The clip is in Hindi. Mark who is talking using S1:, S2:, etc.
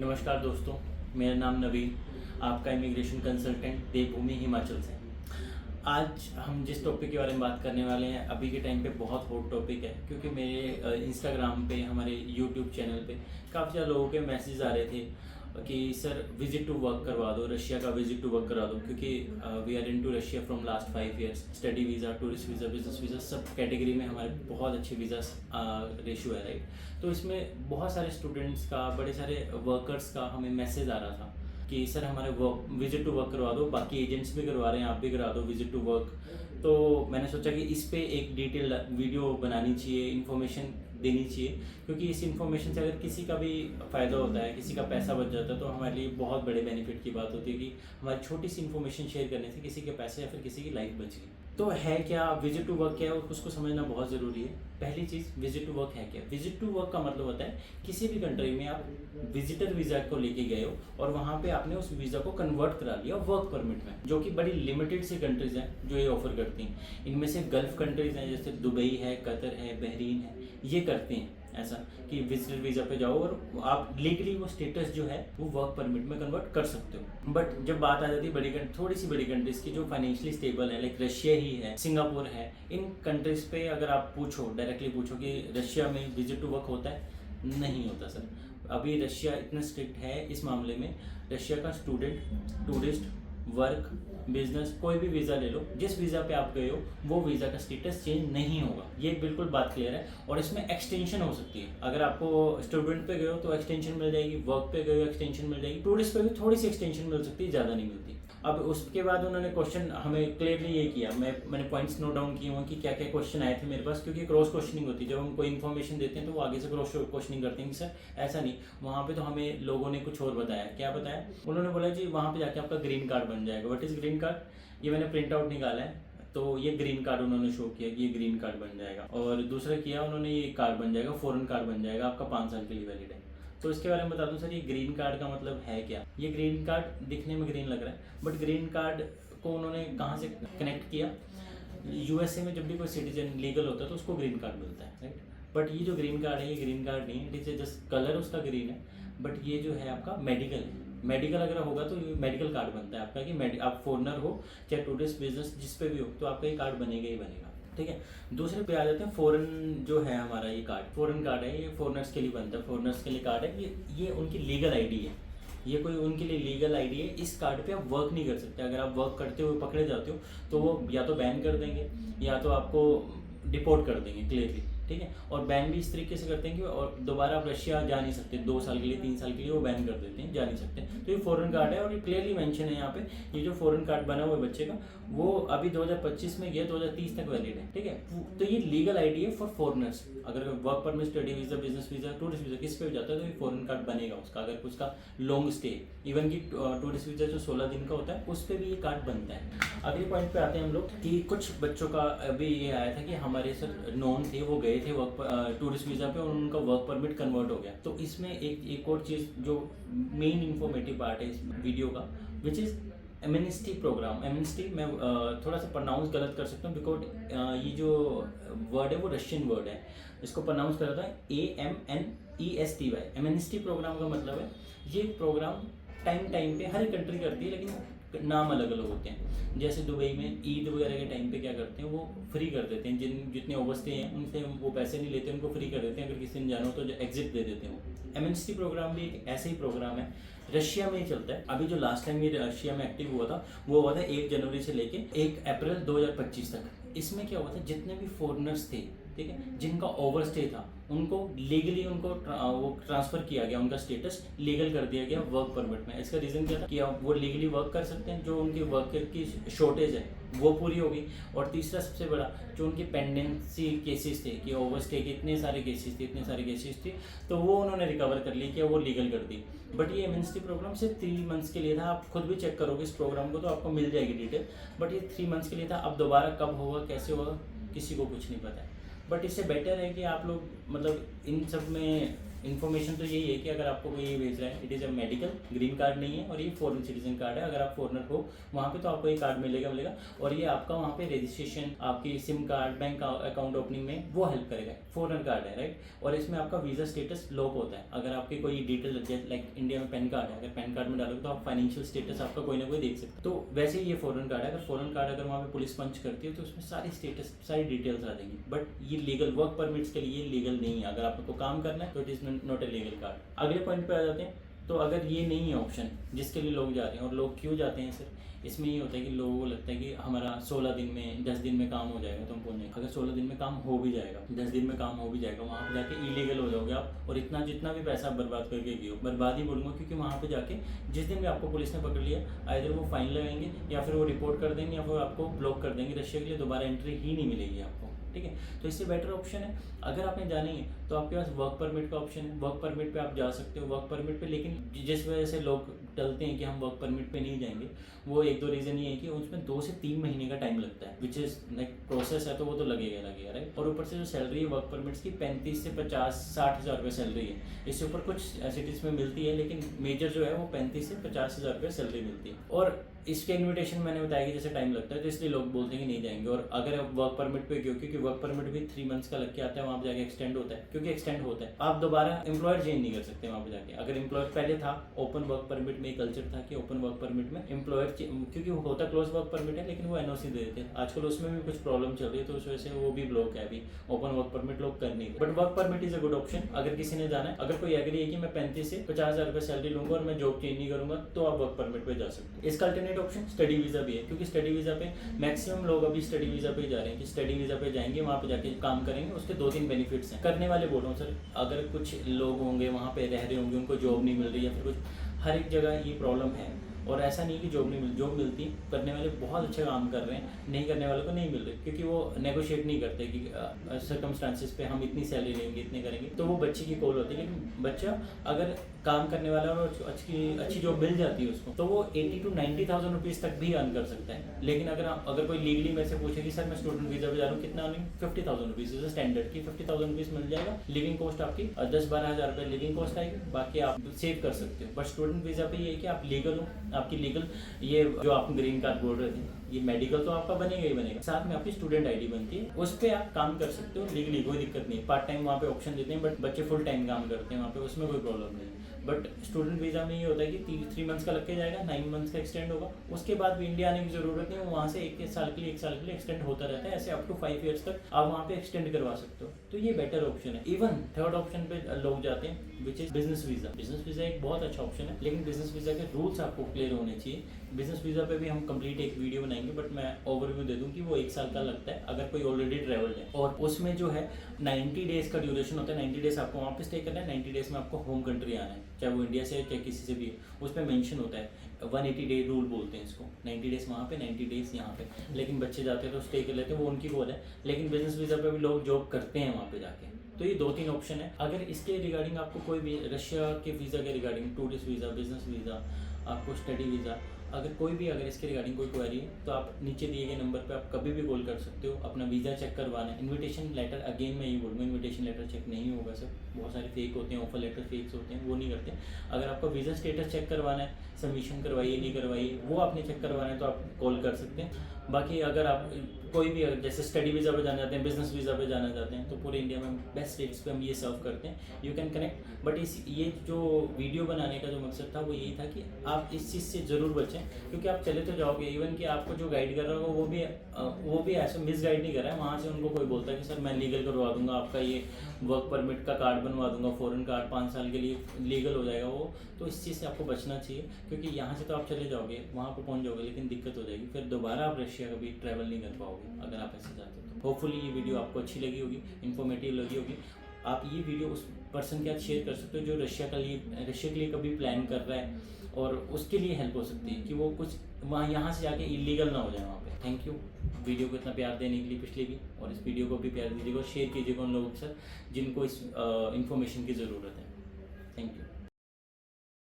S1: नमस्कार दोस्तों, मेरा नाम नवीन, आपका इमिग्रेशन कंसल्टेंट देवभूमि हिमाचल से। आज हम जिस टॉपिक के बारे में बात करने वाले हैं अभी के टाइम पे बहुत हॉट टॉपिक है, क्योंकि मेरे इंस्टाग्राम पे, हमारे यूट्यूब चैनल पे काफ़ी ज़्यादा लोगों के मैसेज आ रहे थे कि सर विज़िट टू वर्क करवा दो, रशिया का विज़िट टू वर्क करवा दो, क्योंकि we are in to Russia from last 5 years. Study visa, tourist visa, business visa, सब कैटेगरी में हमारे बहुत अच्छे वीज़ा रेशियो है, राइट। तो इसमें बहुत सारे स्टूडेंट्स का, बड़े सारे वर्कर्स का हमें मैसेज आ रहा था कि सर हमारे वर्क विज़िट टू वर्क करवा दो, बाकी एजेंट्स भी करवा रहे हैं, आप भी करा दो विज़िट टू वर्क। तो मैंने सोचा कि इस पे एक डिटेल वीडियो बनानी चाहिए, इन्फॉर्मेशन देनी चाहिए, क्योंकि इस इन्फॉर्मेशन से अगर किसी का भी फ़ायदा होता है, किसी का पैसा बच जाता है, तो हमारे लिए बहुत बड़े बेनिफिट की बात होती है कि हमारी छोटी सी इन्फॉर्मेशन शेयर करने से किसी के पैसे या फिर किसी की लाइफ बच गई। तो है क्या विजिट टू वर्क, क्या है उसको समझना बहुत ज़रूरी है। पहली चीज़, विजिट टू वर्क है क्या। विजिट टू वर्क का मतलब होता है किसी भी कंट्री में आप विजिटर वीज़ा को लेके गए हो और वहाँ पे आपने उस वीज़ा को कन्वर्ट करा लिया वर्क परमिट में, जो कि बड़ी लिमिटेड सी कंट्रीज़ हैं जो ये ऑफर करती हैं। इनमें से गल्फ़ कंट्रीज़ हैं, जैसे दुबई है, कतर है, बहरीन है, ये करते हैं ऐसा कि विजिटर वीज़ा पे जाओ और आप लीगली वो स्टेटस जो है वो वर्क परमिट में कन्वर्ट कर सकते हो। बट जब बात आ जाती है थोड़ी सी बड़ी कंट्रीज़ की जो फाइनेंशियली स्टेबल है, लाइक रशिया ही है, सिंगापुर है, इन कंट्रीज़ पे अगर आप डायरेक्टली पूछो कि रशिया में विजिट टू वर्क होता है, नहीं होता सर। अभी रशिया इतना स्ट्रिक्ट है इस मामले में। रशिया का स्टूडेंट, टूरिस्ट, वर्क, बिजनेस, कोई भी वीज़ा ले लो, जिस वीज़ा पे आप गए हो वो वीज़ा का स्टेटस चेंज नहीं होगा, ये बिल्कुल बात क्लियर है। और इसमें एक्सटेंशन हो सकती है। अगर आपको स्टूडेंट पे गए हो तो एक्सटेंशन मिल जाएगी, वर्क पे गए हो एक्सटेंशन मिल जाएगी, टूरिस्ट पे भी थोड़ी सी एक्सटेंशन मिल सकती है, ज़्यादा नहीं मिलती। अब उसके बाद उन्होंने क्वेश्चन हमें क्लियरली ये किया, मैंने पॉइंट्स नोट डाउन किए हुए कि क्या क्या क्वेश्चन आए थे मेरे पास, क्योंकि क्रॉस क्वेश्चनिंग होती है। जब हम कोई इन्फॉर्मेशन देते हैं तो वो आगे से क्रॉस क्वेश्चनिंग करते हैं कि सर ऐसा नहीं, वहाँ पे तो हमें लोगों ने कुछ और बताया। क्या बताया? उन्होंने बोला जी वहाँ पे जाके आपका ग्रीन कार्ड बन जाएगा। What is green card? ये मैंने प्रिंट आउट निकाला है, तो ये ग्रीन कार्ड उन्होंने शो किया कि ये ग्रीन कार्ड बन जाएगा। और दूसरा किया उन्होंने, ये कार्ड बन जाएगा, फॉरेन कार्ड बन जाएगा, आपका 5 साल के लिए वैलिड है। तो इसके बारे में बता दूं सर, ये ग्रीन कार्ड का मतलब है क्या। ये ग्रीन कार्ड दिखने में ग्रीन लग रहा है, बट ग्रीन कार्ड को उन्होंने कहाँ से कनेक्ट किया? यूएसए में जब भी कोई सिटीजन लीगल होता है तो उसको ग्रीन कार्ड मिलता है, राइट। बट ये जो ग्रीन कार्ड है, ये ग्रीन कार्ड नहीं है, इट इज जस्ट कलर उसका ग्रीन है, बट ये जो है आपका मेडिकल है। मेडिकल अगर होगा तो ये मेडिकल कार्ड बनता है आपका, कि आप फॉरनर हो चाहे टूरिस्ट, बिजनेस, जिस पे भी हो, तो आपका ये कार्ड बनेगा ही बनेगा, ठीक है। दूसरे पे आ जाते हैं फॉरेन, जो है हमारा ये कार्ड, फॉरेन कार्ड है, ये फॉरनर्स के लिए बनता है, फॉरनर्स के लिए कार्ड है। ये उनकी लीगल आईडी है, ये कोई उनके लिए लीगल आईडी है। इस कार्ड पे आप वर्क नहीं कर सकते। अगर आप वर्क करते हुए पकड़े जाते हो तो वो या तो बैन कर देंगे या तो आपको डिपोर्ट कर देंगे, क्लियरली, ठीक है। और बैन भी इस तरीके से करते हैं कि और दोबारा आप रशिया जा नहीं सकते, 2 साल के लिए, 3 साल के लिए वो बैन कर देते हैं, जा नहीं सकते। तो ये फॉरेन कार्ड है और ये क्लियरली मेंशन है यहाँ पे, ये जो फॉरेन कार्ड बना हुआ है बच्चे का, वो अभी 2025 में गया, 2030 तक वैलिड है, ठीक है। तो ये लीगल आईडी है फॉर फॉरनर्स। अगर work permit, study visa, business visa, tourist visa, किस पे भी जाता है तो ये फॉरेन कार्ड बनेगा उसका। अगर उसका लॉन्ग स्टे, इवन की टूरिस्ट वीज़ा जो 16 दिन का होता है, उस पर भी ये कार्ड बनता है। अगले पॉइंट पे आते हैं हम लोग कि कुछ बच्चों का अभी ये आया था कि हमारे सर नॉन थे, वो गए थे वर्क टूरिस्ट वीज़ा पे और उनका वर्क परमिट कन्वर्ट हो गया। तो इसमें एक और चीज़ जो मेन इन्फॉर्मेटिव पार्ट है इस वीडियो का, which is amnesty programme. Amnesty मैं थोड़ा सा प्रोनाउंस गलत कर सकता हूँ, बिकॉज ये जो वर्ड है वो रशियन वर्ड है, इसको प्रोनाउंस कर रहा था AMNESTY। एमनेस्टी प्रोग्राम का मतलब है, ये प्रोग्राम टाइम पे हर कंट्री करती है, लेकिन नाम अलग अलग होते हैं। जैसे दुबई में ईद वगैरह के टाइम पे क्या करते हैं, वो फ्री कर देते हैं, जितने ओवरस्टे हैं उनसे वो पैसे नहीं लेते, उनको फ्री कर देते हैं। अगर किसी ने जाना हो तो एग्जिट दे देते हैं वो। एमनेस्टी प्रोग्राम भी एक ऐसे ही प्रोग्राम है, रशिया में ही चलता है। अभी जो लास्ट टाइम ये रशिया में एक्टिव हुआ था वो हुआ था 1 जनवरी से लेके 1 अप्रैल 2025 तक। इसमें क्या हुआ था, जितने भी फॉरनर्स थे, ठीक है, जिनका ओवरस्टे था, उनको लीगली वो ट्रांसफ़र किया गया, उनका स्टेटस लीगल कर दिया गया वर्क परमिट में। इसका रीज़न क्या था कि वो लीगली वर्क कर सकते हैं, जो उनकी वर्क की शॉर्टेज है वो पूरी हो गई। और तीसरा सबसे बड़ा, जो उनकी पेंडेंसी केसेस थे कि ओवरस्टे के इतने सारे केसेस थे, तो वो उन्होंने रिकवर कर ली, कि वो लीगल कर दी। बट ये एमनेस्टी प्रोग्राम सिर्फ 3 मंथ्स के लिए था। आप खुद भी चेक करोगे इस प्रोग्राम को तो आपको मिल जाएगी डिटेल, बट ये 3 मंथ्स के लिए था। अब दोबारा कब होगा, कैसे होगा, किसी को कुछ नहीं पता है। बट इससे बेटर है कि आप लोग मतलब इन सब में इन्फॉर्मेशन तो यही है कि अगर आपको कोई ये भेज रहा है, it is a medical, green card नहीं है और ये फॉरेन सिटीजन कार्ड है। अगर आप फॉरनर हो वहाँ पे तो आपको ये कार्ड मिलेगा और ये आपका वहाँ पे रजिस्ट्रेशन, आपकी SIM card, bank account opening में वो हेल्प करेगा। फॉरनर कार्ड है, राइट। और इसमें आपका वीज़ा स्टेटस लॉक होता है। अगर आपकी कोई डिटेल लाइक इंडिया में पैन कार्ड है, अगर पैन कार्ड में डालोगे तो आप फाइनेंशियल स्टेटस आपका कोई ना कोई देख सकते हो। तो वैसे ही ये फॉरेन कार्ड है। अगर फॉरेन कार्ड अगर वहाँ पे पुलिस पंच करती है तो उसमें सारी स्टेटस, सारी डिटेल्स आ जाएंगी। बट ये लीगल वर्क परमिट्स के लिए लीगल नहीं है। अगर आपको काम करना है तो it is not a legal card. अगले पॉइंट पे आ जाते हैं। तो अगर ये नहीं है ऑप्शन जिसके लिए लोग जा रहे हैं, और लोग क्यों जाते हैं सर, इसमें ये होता है कि लोगों को लगता है कि हमारा 16 दिन में 10 दिन में काम हो जाएगा तो हम पहुँच जाएंगे। अगर 16 दिन में काम हो भी जाएगा, 10 दिन में काम हो भी जाएगा, वहाँ पे जाके इलीगल हो जाओगे आप। और इतना जितना भी पैसा आप बर्बाद करके गए हो, बर्बाद ही बोलूँगा, क्योंकि वहाँ पे जाके जिस दिन भी आपको पुलिस ने पकड़ लिया, आइदर वो फाइन लगाएंगे या फिर वो रिपोर्ट कर देंगे या फिर आपको ब्लॉक कर देंगे। रशिया के लिए दोबारा एंट्री ही नहीं मिलेगी आपको, ठीक है। तो इससे बेटर ऑप्शन है, अगर आपने जाना है तो आपके पास वर्क परमिट का ऑप्शन है। वर्क परमिट पे आप जा सकते हो, वर्क परमिट पे। लेकिन जिस वजह से लोग टलते हैं कि हम वर्क परमिट पे नहीं जाएंगे, वो एक दो रीज़न ये है कि उसमें 2 से 3 महीने का टाइम लगता है, विच इज़ लाइक प्रोसेस है, तो वो तो लगेगा राइट। और ऊपर से जो सैलरी है वर्क परमिट्स की 35 से 50-60 हज़ार रुपये सैलरी है। इससे ऊपर कुछ सिटीज़ में मिलती है, लेकिन मेजर जो है वो 35 से 50 हज़ार रुपये सैलरी मिलती है। और इसके इन्विटेशन मैंने बताया कि जैसे टाइम लगता है, तो इसलिए लोग बोलते हैं कि नहीं जाएंगे। और अगर आप वर्क परमिट पे क्यों, क्योंकि वर्क परमिट भी 3 मंथ्स का लग के आता है, वहाँ पे जाके एक्सटेंड होता है। क्योंकि एक्सटेंड होता है, आप दोबारा एम्प्लॉयर चेंज नहीं कर सकते वहाँ पे जाके। अगर एम्प्लॉयर पहले था, ओपन वर्क परमिट में कल्चर था कि ओपन वर्क परमिट में एम्प्लॉयर, क्योंकि वो होता क्लोज वर्क परमिट है लेकिन वो एनओसी दे देते हैं। आजकल उसमें भी कुछ प्रॉब्लम चल रही है, तो उस वजह से वो भी ब्लॉक है अभी। ओपन वर्क परमिट लोग कर नहीं रहे। But work permit is a good option अगर किसी ने जाना है। अगर कोई एग्री है कि मैं 35 से 50 हज़ार रुपये सैलरी लूंगा और मैं जॉब चेंज नहीं करूंगा, तो आप वर्क परमिट पे जा सकते हो। इसका अल्टरनेट ऑप्शन स्टडी वीजा भी है, क्योंकि स्टडी वीजा पे मैक्सिमम लोग अभी स्टडी वीजा पे जा रहे हैं कि स्टडी वीजा पे जाएंगे, वहाँ पे जाके काम करेंगे। उसके 2-3 बेनिफिट्स हैं। करने वाले बोल रहा हूँ सर, अगर कुछ लोग होंगे वहाँ पे रह रहे होंगे, उनको जॉब नहीं मिल रही या फिर कुछ, हर एक जगह ये प्रॉब्लम है। और ऐसा नहीं कि जॉब मिलती, करने वाले बहुत अच्छा काम कर रहे हैं, नहीं करने वालों को नहीं मिल रही, क्योंकि वो नेगोशिएट नहीं करते कि सर्कमस्टांसिस पे हम इतनी सैलरी लेंगे, इतने करेंगे। तो वो बच्चे की कॉल होती है। लेकिन बच्चा अगर काम करने वाला और अच्छी जॉब मिल जाती है उसको, तो वो 80,000 to 90,000 रुपीज़ तक भी अर्न कर सकता है। लेकिन अगर कोई लीगली मेरे से पूछे कि सर मैं स्टूडेंट वीज़ा पे जा रहा हूँ, कितना अर्निंग, 50,000 रुपीज़ इज स्टैंडर्ड की 50,000 रुपीज़ मिल जाएगा। लिविंग कॉस्ट आपकी 10-12 हज़ार रुपये लिविंग कॉस्ट आएगी, बाकी आप सेव कर सकते हो। बट स्टूडेंट वीज़ा पे ये है कि आप लीगल हो, आपकी लीगल, ये जो आप ग्रीन कार्ड बोल रहे थे, ये मेडिकल तो आपका बनेगा ही बनेगा, साथ में आपकी स्टूडेंट आईडी बनती है, उस पर आप काम कर सकते हो लीगली, कोई दिक्कत नहीं। पार्ट टाइम वहाँ पे ऑप्शन देते हैं, बट बच्चे फुल टाइम काम करते हैं वहाँ पे, उसमें कोई प्रॉब्लम नहीं। बट स्टूडेंट वीज़ा में ये होता है कि 3 मंथ्स का लग के जाएगा, 9 मंथ्स का एक्सटेंड होगा। उसके बाद भी इंडिया आने की जरूरत नहीं, वहाँ से 1 साल के लिए एक्सटेंड होता रहता है। ऐसे अप टू 5 ईयर्स तक आप वहाँ पे एक्सटेंड करवा सकते हो। तो ये बेटर ऑप्शन है। इवन थर्ड ऑप्शन पे लोग जाते हैं, which is business visa. Business visa एक बहुत अच्छा ऑप्शन है, लेकिन बिजनेस वीज़ा के रूल्स आपको क्लियर होने चाहिए। बिजनेस वीज़ा पे भी हम कंप्लीट एक वीडियो बनाएंगे, बट मैं ओवरव्यू दे दूं कि वो 1 साल का लगता है अगर कोई ऑलरेडी ट्रैवल्ड है। और उसमें जो है 90 डेज़ का ड्यूरेशन होता है। 90 डेज़ आपको वहाँ पे स्टे करना है, 90 डेज़ में आपको होम कंट्री आना है, चाहे वो इंडिया से है चाहे किसी से भी है। उस पर मेंशन होता है 180 डे रूल बोलते हैं इसको, 90 डेज़ वहाँ पे, 90 डेज़ यहाँ पे। लेकिन बच्चे जाते हैं तो स्टे कर लेते हैं, वो उनकी बोल है। लेकिन बिजनेस वीज़ा पे भी लोग जॉब करते हैं वहाँ पे जाके। तो ये 2-3 ऑप्शन है। अगर इसके रिगार्डिंग आपको कोई भी रशिया के वीज़ा के regarding, tourist visa, business visa, आपको स्टडी वीज़ा, अगर इसके रिगार्डिंग कोई क्वेरी है तो आप नीचे दिए गए नंबर पे आप कभी भी कॉल कर सकते हो। अपना वीज़ा चेक करवाना है, इन्विटेशन लेटर, अगेन मैं ये बोलूँगा, इन्विटेशन लेटर चेक नहीं होगा सर, बहुत सारे फेक होते हैं, ऑफर लेटर फेक्स होते हैं, वो नहीं करते। अगर आपको वीज़ा स्टेटस चेक करवाना है, सबमिशन करवाइए नहीं करवाइए, वो आपने चेक करवाना है तो आप कॉल कर सकते हैं। बाकी अगर आप कोई भी जैसे स्टडी वीज़ा पे जाना चाहते हैं, बिजनेस वीज़ा पे जाना चाहते हैं, तो पूरे इंडिया में बेस्ट रेट्स पे हम ये सर्व करते हैं। You can connect. बट ये जो वीडियो बनाने का जो मकसद था वो यही था कि आप इस चीज़ से ज़रूर बचें, क्योंकि आप चले तो जाओगे, इवन कि आपको जो गाइड कर रहा होगा वो भी ऐसे मिस गाइड नहीं कर रहा है। वहाँ से उनको कोई बोलता है कि सर मैं लीगल करवा दूंगा, आपका ये वर्क परमिट का कार्ड बनवा दूंगा, फॉरेन कार्ड 5 साल के लिए लीगल हो जाएगा वो। तो इस चीज़ से आपको बचना चाहिए, क्योंकि यहाँ से तो आप चले जाओगे, वहाँ पर पहुँच जाओगे, लेकिन दिक्कत हो जाएगी, फिर दोबारा आप रशिया कभी ट्रैवल नहीं कर पाओगे अगर आप ऐसे जाते हो। तो होपफुली ये वीडियो आपको अच्छी लगी होगी, इन्फॉर्मेटिव लगी होगी। आप ये वीडियो उस पर्सन के साथ शेयर कर सकते हो जो रशिया के लिए कभी प्लान कर रहा है, और उसके लिए हेल्प हो सकती है कि वो कुछ यहाँ से जाके इलीगल ना हो जाए वहाँ पे। थैंक यू वीडियो को इतना प्यार देने के लिए पिछले भी, और इस वीडियो को भी प्यार दीजिएगा और शेयर कीजिएगा उन लोगों के साथ जिनको इस इन्फॉर्मेशन की ज़रूरत है। Thank you.